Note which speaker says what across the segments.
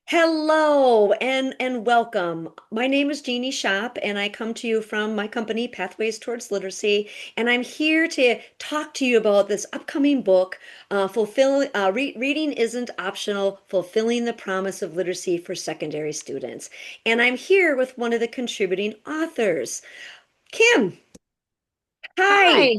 Speaker 1: Hello and welcome. My name is Jeannie Shop, and I come to you from my company, Pathways Towards Literacy, and I'm here to talk to you about this upcoming book, Reading Isn't Optional, Fulfilling the Promise of Literacy for Secondary Students. And I'm here with one of the contributing authors, Kim. Hi.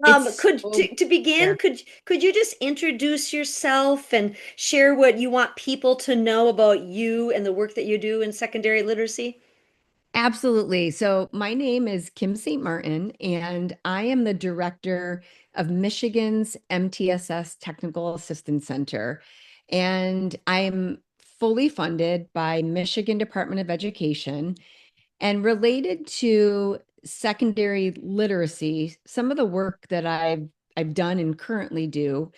Speaker 2: Hi, it's
Speaker 1: Could to begin,
Speaker 2: here.
Speaker 1: could you just introduce yourself and share what you want people to know about you and the work that you do in secondary literacy?
Speaker 2: Absolutely. So, my name is Kim St. Martin, and I am the director of Michigan's MTSS Technical Assistance Center. And I'm fully funded by Michigan Department of Education. And related to secondary literacy, some of the work that I've done and currently do,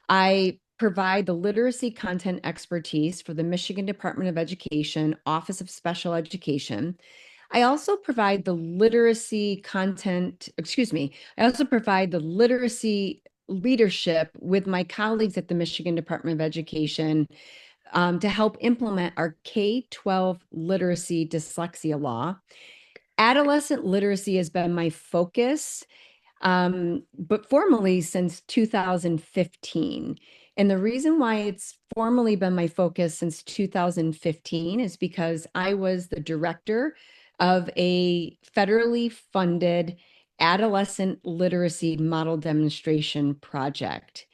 Speaker 2: I provide the literacy content expertise for the Michigan Department of Education Office of Special Education. I also provide the literacy content, excuse me, I also provide the literacy leadership with my colleagues at the Michigan Department of Education to help implement our K-12 literacy dyslexia law. Adolescent literacy has been my focus, but formally since 2015. And the reason why it's formally been my focus since 2015 is because I was the director of a federally funded adolescent literacy model demonstration project.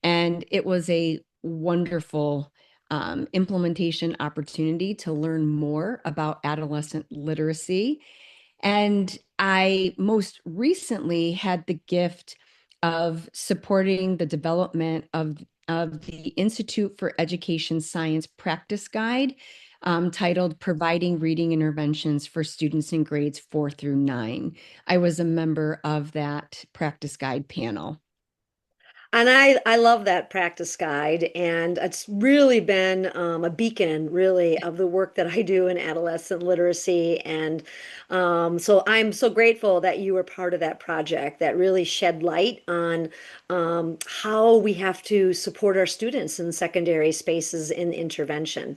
Speaker 2: And it was a wonderful implementation opportunity to learn more about adolescent literacy. And I most recently had the gift of supporting the development of the Institute for Education Science Practice Guide, titled Providing Reading Interventions for Students in Grades 4 through 9. I was a member of that practice guide panel.
Speaker 1: And I love that practice guide, and it's really been a beacon, really, of the work that I do in adolescent literacy. And so I'm so grateful that you were part of that project that really shed light on how we have to support our students in secondary spaces in intervention.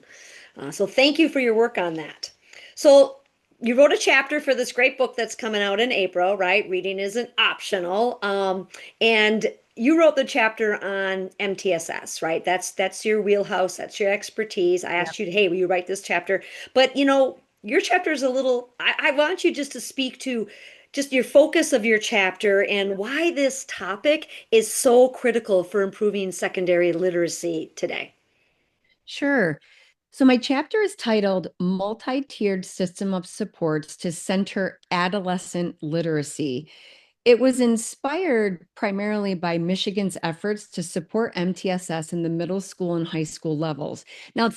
Speaker 1: So thank you for your work on that. So you wrote a chapter for this great book that's coming out in April, right? Reading isn't optional. And you wrote the chapter on MTSS, right? That's your wheelhouse, that's your expertise. I
Speaker 2: Yeah.
Speaker 1: asked you to, hey, will you write this chapter? But your chapter is a little, I want you just to speak to just your focus of your chapter and why this topic is so critical for improving secondary literacy today.
Speaker 2: Sure. So my chapter is titled Multi-Tiered System of Supports to Center Adolescent Literacy. It was inspired primarily by Michigan's efforts to support MTSS in the middle school and high school levels. Now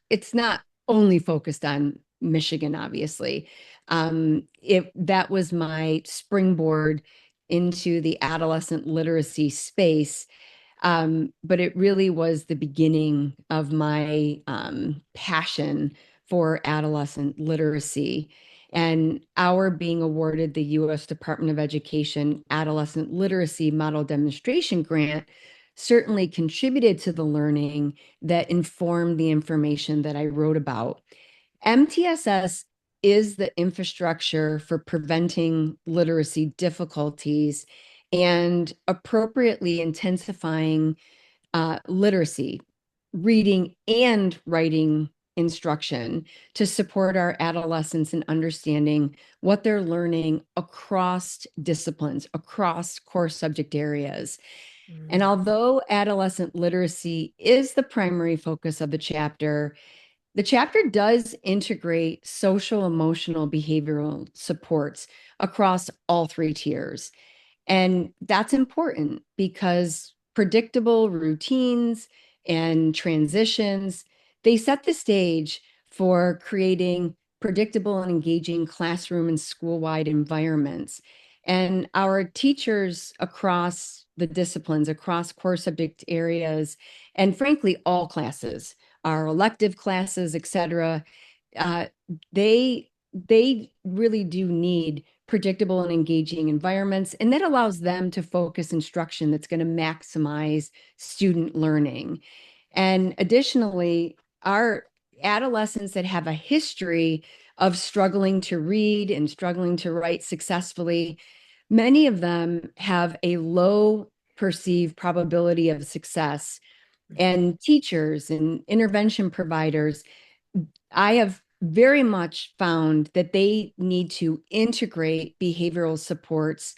Speaker 2: it's not only focused on Michigan, obviously. It that was my springboard into the adolescent literacy space. But it really was the beginning of my passion for adolescent literacy. And our being awarded the U.S. Department of Education Adolescent Literacy Model Demonstration Grant certainly contributed to the learning that informed the information that I wrote about. MTSS is the infrastructure for preventing literacy difficulties and appropriately intensifying literacy, reading, and writing instruction to support our adolescents in understanding what they're learning across disciplines, across core subject areas. And
Speaker 1: Mm.
Speaker 2: although adolescent literacy is the primary focus of the chapter does integrate social, emotional, behavioral supports across all three tiers. And that's important because predictable routines and transitions, they set the stage for creating predictable and engaging classroom and school-wide environments. And our teachers across the disciplines, across core subject areas, and frankly, all classes, our elective classes, et cetera, uh, they really do need predictable and engaging environments, and that allows them to focus instruction that's going to maximize student learning. And additionally, our adolescents that have a history of struggling to read and struggling to write successfully, many of them have a low perceived probability of success. And teachers and intervention providers, I have very much found that they need to integrate behavioral supports,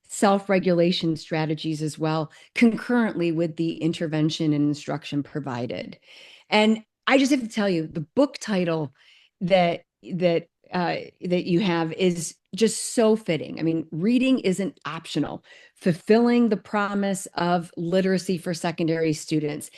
Speaker 2: self-regulation strategies as well, concurrently with the intervention and instruction provided. And I just have to tell you, the book title that you have is just so fitting. I mean, reading isn't optional, fulfilling the promise of literacy for secondary students.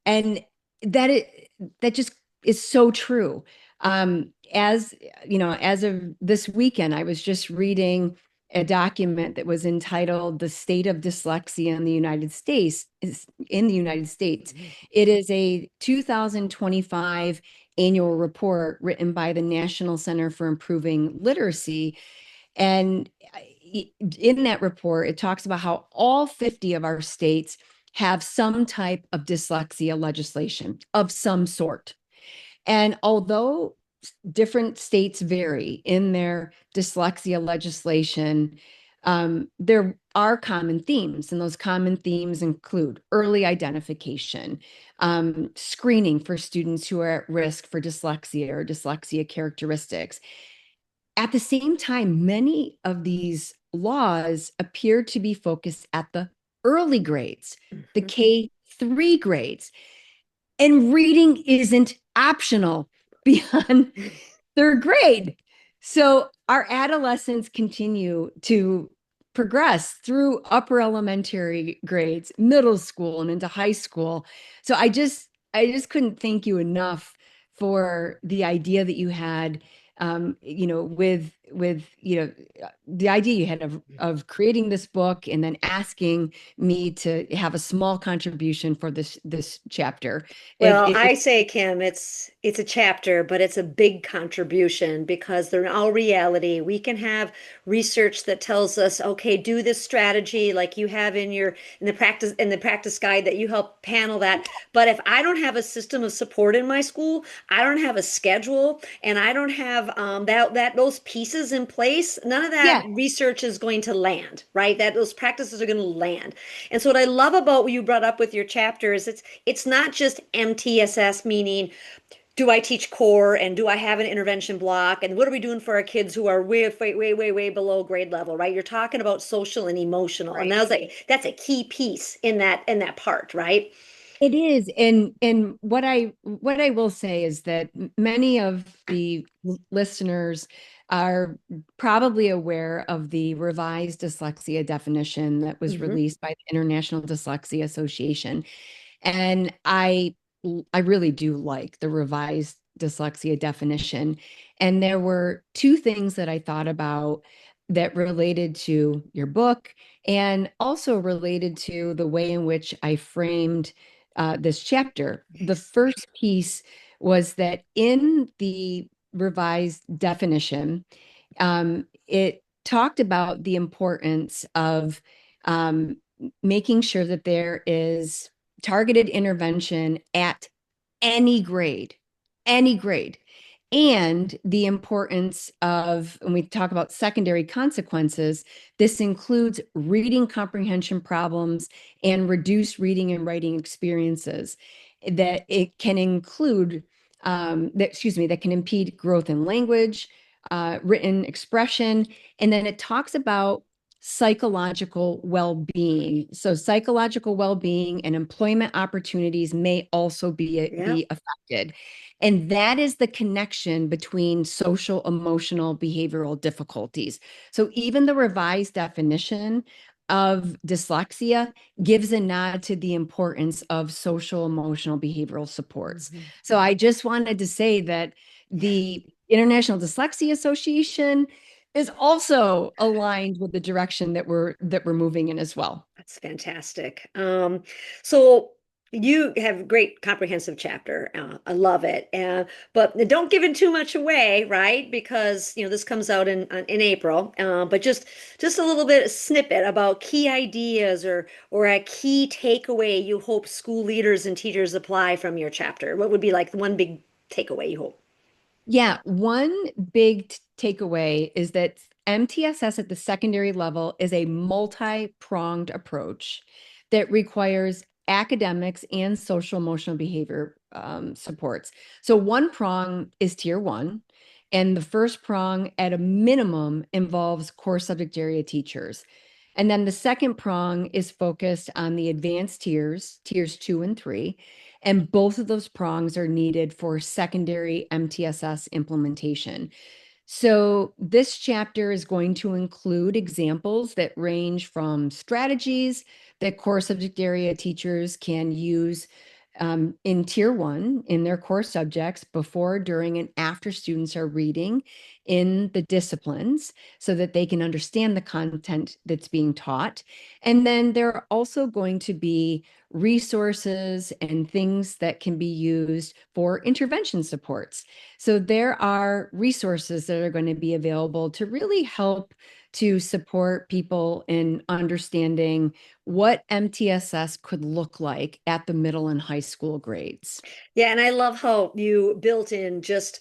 Speaker 2: And that it that just is so true. As you know, as of this weekend, I was just reading a document that was entitled "The State of Dyslexia in the United States." Is in the United States, it is a 2025 annual report written by the National Center for Improving Literacy, and in that report, it talks about how all 50 of our states have some type of dyslexia legislation of some sort. And although different states vary in their dyslexia legislation, there are common themes, and those common themes include early identification, screening for students who are at risk for dyslexia or dyslexia characteristics. At the same time, many of these laws appear to be focused at the early grades, the
Speaker 1: Mhm.
Speaker 2: K-3 grades, and reading isn't optional beyond third grade. So our adolescents continue to progress through upper elementary grades, middle school, and into high school. So I just couldn't thank you enough for the idea that you had, the idea you had of creating this book and then asking me to have a small contribution for this chapter. It,
Speaker 1: Well,
Speaker 2: it
Speaker 1: I say, Kim, it's a chapter, but it's a big contribution because they're in all reality. We can have research that tells us, okay, do this strategy like you have in the practice guide that you help panel that. But if I don't have a system of support in my school, I don't have a schedule, and I don't have that those pieces in place, none of that
Speaker 2: yeah,
Speaker 1: research is going to land, right? That those practices are going to land. And so what I love about what you brought up with your chapter is it's not just MTSS, meaning do I teach core and do I have an intervention block and what are we doing for our kids who are way below grade level, right? You're talking about social and emotional, and that's a key piece in that part, right?
Speaker 2: it is. And what I will say is that many of the listeners are probably aware of the revised dyslexia definition that was
Speaker 1: Hmm.
Speaker 2: released by the International Dyslexia Association. And I really do like the revised dyslexia definition. And there were two things that I thought about that related to your book and also related to the way in which I framed this chapter. The
Speaker 1: Yes.
Speaker 2: first piece was that in the revised definition, it talked about the importance of um, making sure that there is targeted intervention at any grade, and the importance of, when we talk about secondary consequences, this includes reading comprehension problems and reduced reading and writing experiences that it can include, that can impede growth in language, written expression, and then it talks about psychological well-being. So psychological well-being and employment opportunities may also
Speaker 1: Yeah.
Speaker 2: be affected. And that is the connection between social, emotional, behavioral difficulties. So even the revised definition of dyslexia gives a nod to the importance of social, emotional, behavioral supports.
Speaker 1: Mhm.
Speaker 2: So I just wanted to say that the International Dyslexia Association is also aligned with the direction that we're moving in as well.
Speaker 1: That's fantastic. So you have a great comprehensive chapter. I love it. But don't give it too much away, right? Because this comes out in April. But just a little bit snippet about key ideas or a key takeaway you hope school leaders and teachers apply from your chapter. What would be like one big takeaway you hope?
Speaker 2: Yeah, one big takeaway is that MTSS at the secondary level is a multi-pronged approach that requires academics and social emotional behavior supports. So one prong is tier one, and the first prong at a minimum involves core subject area teachers. And then the second prong is focused on the advanced tiers, tiers two and three. And both of those prongs are needed for secondary MTSS implementation. So, this chapter is going to include examples that range from strategies that core subject area teachers can use in tier one in their core subjects before, during, and after students are reading in the disciplines so that they can understand the content that's being taught. And then there are also going to be resources and things that can be used for intervention supports. So there are resources that are going to be available to really help to support people in understanding what MTSS could look like at the middle and high school grades.
Speaker 1: Yeah, and I love how you built in just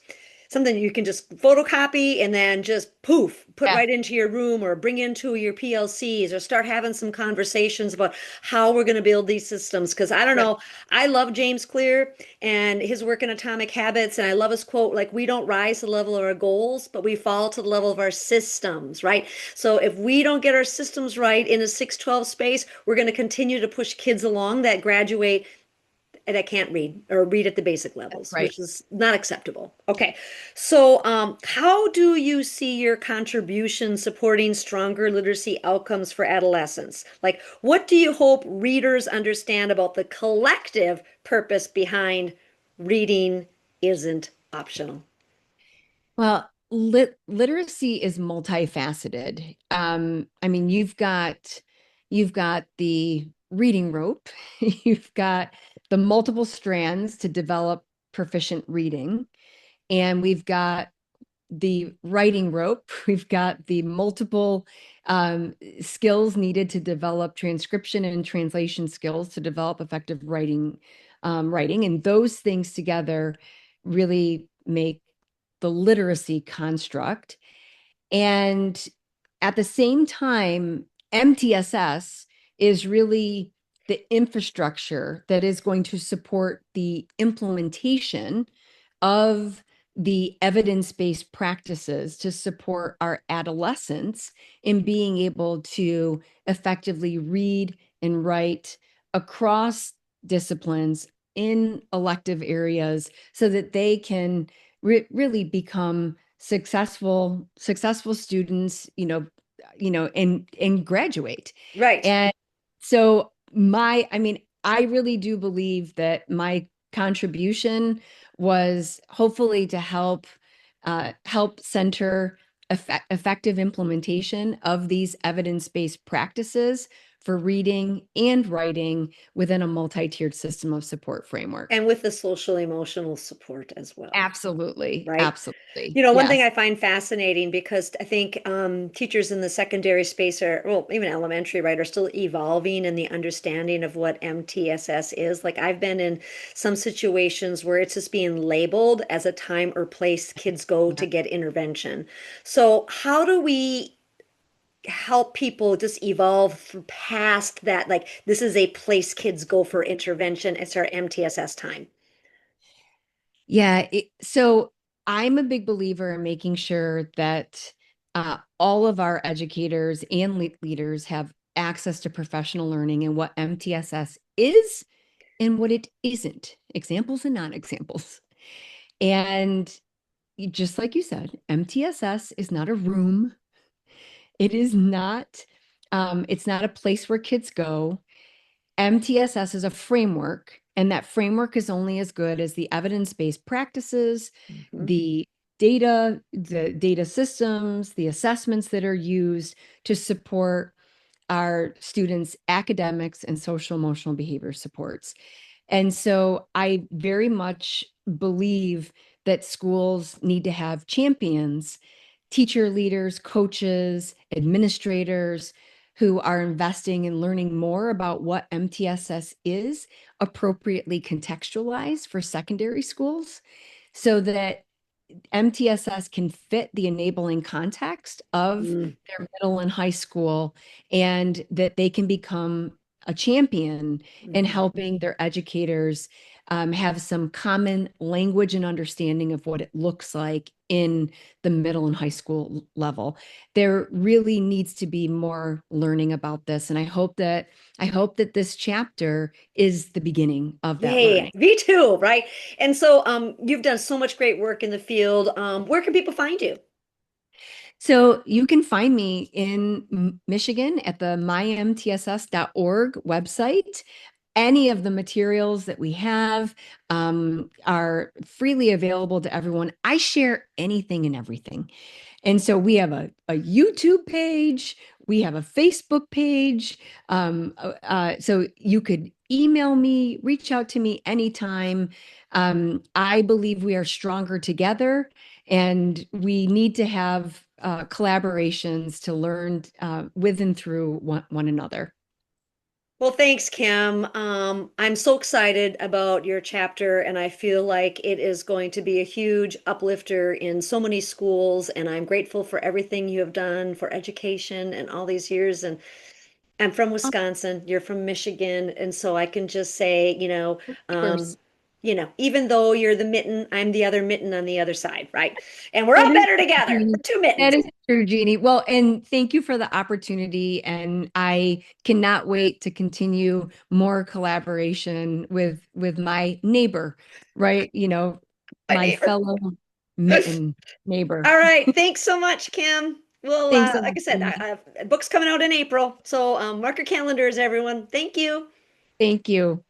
Speaker 1: something you can just photocopy and then just poof, put
Speaker 2: Yeah,
Speaker 1: right into your room or bring into your PLCs or start having some conversations about how we're going to build these systems. Because I don't
Speaker 2: yeah,
Speaker 1: know, I love James Clear and his work in Atomic Habits, and I love his quote, like, we don't rise to the level of our goals, but we fall to the level of our systems, right? So if we don't get our systems right in a 612 space, we're going to continue to push kids along that graduate and I can't read or read at the basic
Speaker 2: that's
Speaker 1: levels,
Speaker 2: right.
Speaker 1: which is not acceptable. Okay. So, how do you see your contribution supporting stronger literacy outcomes for adolescents? Like, what do you hope readers understand about the collective purpose behind reading isn't optional?
Speaker 2: Well, literacy is multifaceted. I mean, you've got the reading rope, you've got the multiple strands to develop proficient reading, and we've got the writing rope. We've got the multiple skills needed to develop transcription and translation skills to develop effective writing, and those things together really make the literacy construct. And at the same time, MTSS is really the infrastructure that is going to support the implementation of the evidence-based practices to support our adolescents in being able to effectively read and write across disciplines in elective areas so that they can really become successful students, and graduate.
Speaker 1: Right.
Speaker 2: And so I mean, I really do believe that my contribution was hopefully to help center effective implementation of these evidence-based practices for reading and writing within a multi-tiered system of support framework.
Speaker 1: And with the social emotional support as well.
Speaker 2: Absolutely.
Speaker 1: Right?
Speaker 2: Absolutely.
Speaker 1: You know, one thing
Speaker 2: Yes.
Speaker 1: I find fascinating because I think teachers in the secondary space are, well, even elementary, right, are still evolving in the understanding of what MTSS is. Like I've been in some situations where it's just being labeled as a time or place kids go to get intervention. So how do we help people just evolve past that? Like this is a place kids go for intervention. It's our MTSS time.
Speaker 2: Yeah. So I'm a big believer in making sure that all of our educators and leaders have access to professional learning and what MTSS is and what it isn't, examples and non-examples. And just like you said, MTSS is not a room. It is not, it's not a place where kids go. MTSS is a framework, and that framework is only as good as the evidence-based practices,
Speaker 1: Mhm.
Speaker 2: the data systems, the assessments that are used to support our students' academics and social emotional behavior supports. And so I very much believe that schools need to have champions, teacher leaders, coaches, administrators who are investing in learning more about what MTSS is appropriately contextualized for secondary schools so that MTSS can fit the enabling context of
Speaker 1: Mm.
Speaker 2: their middle and high school, and that they can become a champion in
Speaker 1: Mhm.
Speaker 2: helping their educators have some common language and understanding of what it looks like in the middle and high school level. There really needs to be more learning about this, and I hope that this chapter is the beginning of that
Speaker 1: Yay,
Speaker 2: learning.
Speaker 1: me too, right? And so you've done so much great work in the field. Where can people find you?
Speaker 2: So you can find me in Michigan at the mymtss.org website. Any of the materials that we have are freely available to everyone. I share anything and everything. And so we have a YouTube page, we have a Facebook page. So you could email me, reach out to me anytime. I believe we are stronger together, and we need to have collaborations to learn with and through one another.
Speaker 1: Well, thanks, Kim. I'm so excited about your chapter, and I feel like it is going to be a huge uplifter in so many schools. And I'm grateful for everything you have done for education and all these years. And I'm from
Speaker 2: Oh,
Speaker 1: Wisconsin, you're from Michigan, and so I can just say,
Speaker 2: neighbors.
Speaker 1: even though you're the mitten, I'm the other mitten on the other side, right? And we're
Speaker 2: That
Speaker 1: all
Speaker 2: is
Speaker 1: better
Speaker 2: true,
Speaker 1: together.
Speaker 2: Jeannie.
Speaker 1: We're two
Speaker 2: That
Speaker 1: mittens.
Speaker 2: is true, Jeannie. Well, and thank you for the opportunity. And I cannot wait to continue more collaboration with my neighbor, right?
Speaker 1: My
Speaker 2: My
Speaker 1: neighbor.
Speaker 2: fellow mitten neighbor.
Speaker 1: All right. Thanks so much, Kim. Well,
Speaker 2: Thanks so
Speaker 1: like
Speaker 2: much,
Speaker 1: I said,
Speaker 2: Jeannie.
Speaker 1: I have books coming out in April. So mark your calendars, everyone. Thank you.
Speaker 2: Thank you.